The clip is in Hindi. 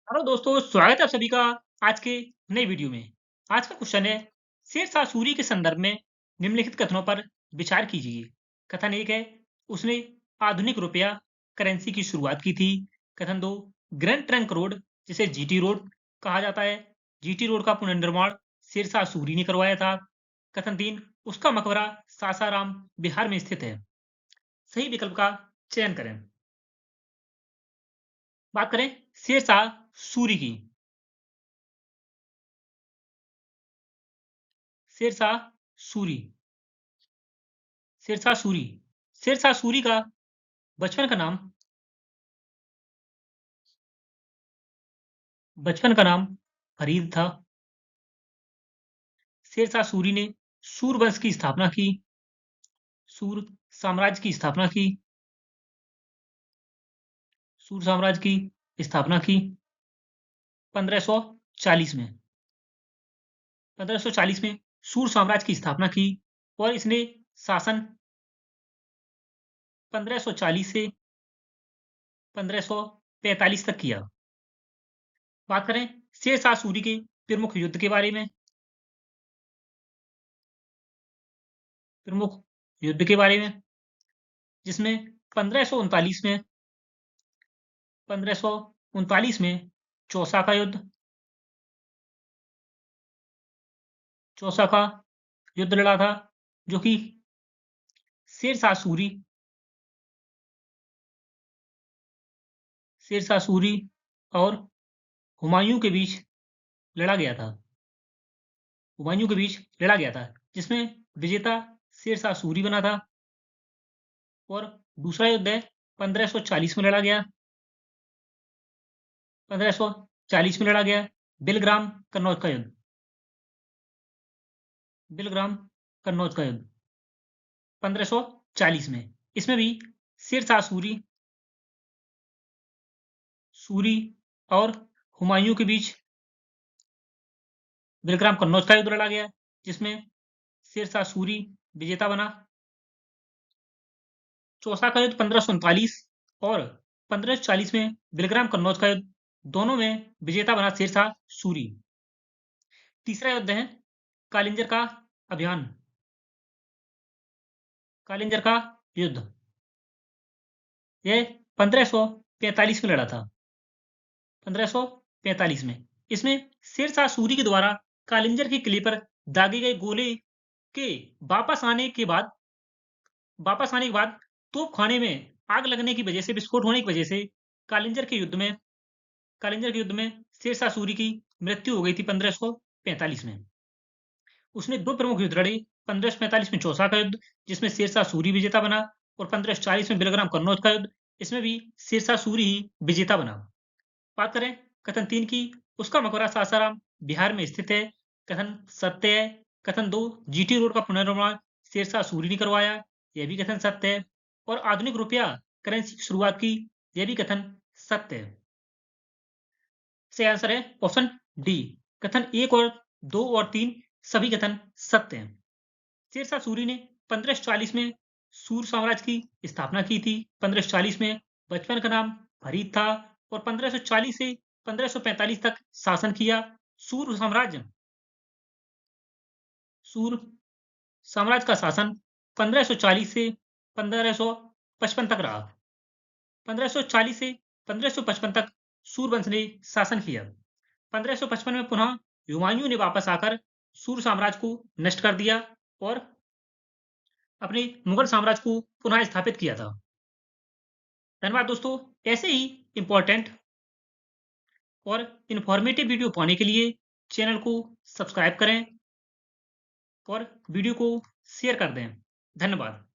हेलो दोस्तों, स्वागत है आप सभी का आज के नई वीडियो में। आज का क्वेश्चन है, शेरशाह सूरी के संदर्भ में निम्नलिखित कथनों पर विचार कीजिए। कथन 1 है, उसने आधुनिक रुपया करेंसी की शुरुआत की थी। कथन 2, ग्रैंड ट्रंक रोड जिसे जीटी रोड कहा जाता है, जीटी रोड का पुनर्निर्माण शेरशाह सूरी ने करवाया था। कथन 3, उसका मकबरा सासाराम बिहार में स्थित है। सही विकल्प का चयन करें। बात करें शेरशाह सूरी की। शेरशाह सूरी शेरशाह सूरी शेरशाह सूरी का बचपन का नाम फरीद था। शेरशाह सूरी ने सूर वंश की स्थापना की। सूर साम्राज्य की स्थापना की। सूर साम्राज्य की स्थापना की 1540 में। 1540 में सूर साम्राज्य की स्थापना की और इसने शासन 1540 से 1545 तक किया। बात करें शेरशाह सूरी के प्रमुख युद्ध के बारे में। प्रमुख युद्ध के बारे में जिसमें 1539 में चौसा का युद्ध चौसा का युद्ध लड़ा था, जो कि शेरशाह सूरी शेरशाह सूरी और हुमायूं के बीच लड़ा गया था। हुमायूं के बीच लड़ा गया था, जिसमें विजेता शेरशाह सूरी बना था। और दूसरा युद्ध है 1540 में लड़ा गया। 1540 में लड़ा गया बिलग्राम कन्नौज का युद्ध। बिलग्राम कन्नौज का युद्ध 1540 में। इसमें भी शेरशाह सूरी सूरी और हुमायूं के बीच बिलग्राम कन्नौज का युद्ध लड़ा गया, जिसमें शेरशाह सूरी विजेता बना। चौसा का युद्ध 1539 और 1540 में बिलग्राम कन्नौज का युद्ध, दोनों में विजेता बना शेरशाह सूरी। तीसरा युद्ध है कालिंजर का अभियान। कालिंजर का युद्ध यह 1545 में लड़ा था। 1545 में इसमें शेरशाह सूरी के द्वारा कालिंजर के किले पर दागे गए गोले के वापस आने के बाद तोपखाने में आग लगने की वजह से, विस्फोट होने की वजह से कालिंजर के युद्ध में शेरशाह सूरी की मृत्यु हो गई थी 1545 में। उसने दो प्रमुख युद्ध लड़े। 1545 में चौसा का युद्ध, जिसमें शेरशाह सूरी विजेता बना, और 1540 में बिलग्राम कन्नौज का युद्ध, इसमें भी शेरशाह सूरी ही विजेता बना। बात करें कथन 3 की, उसका मकबरा सासाराम बिहार में स्थित है। कथन सत्य है। कथन 2, जीटी रोड का पुनर्निर्माण शेरशाह सूरी ने करवाया, यह भी कथन सत्य है। और आधुनिक रुपया करेंसी की शुरुआत की, यह भी कथन सत्य है। सही आंसर है ऑप्शन डी। कथन 1 और 2 और 3 सभी कथन सत्य हैं। शेरशाह सूरी ने 1540 में सूर साम्राज्य की स्थापना की थी। 1540 में बचपन का नाम फरीद था और 1540 से 1545 तक शासन किया। सूर साम्राज्य सूर साम्राज्य का शासन 1540 से 1555 तक रहा। 1540 से 1555 तक सूरवंश ने शासन किया। 1555 में पुनः हुमायूं ने वापस आकर सूर साम्राज्य को नष्ट कर दिया और अपने मुगल साम्राज्य को पुनः स्थापित किया था। धन्यवाद दोस्तों। ऐसे ही इंपॉर्टेंट और इन्फॉर्मेटिव वीडियो पाने के लिए चैनल को सब्सक्राइब करें और वीडियो को शेयर कर दें। धन्यवाद।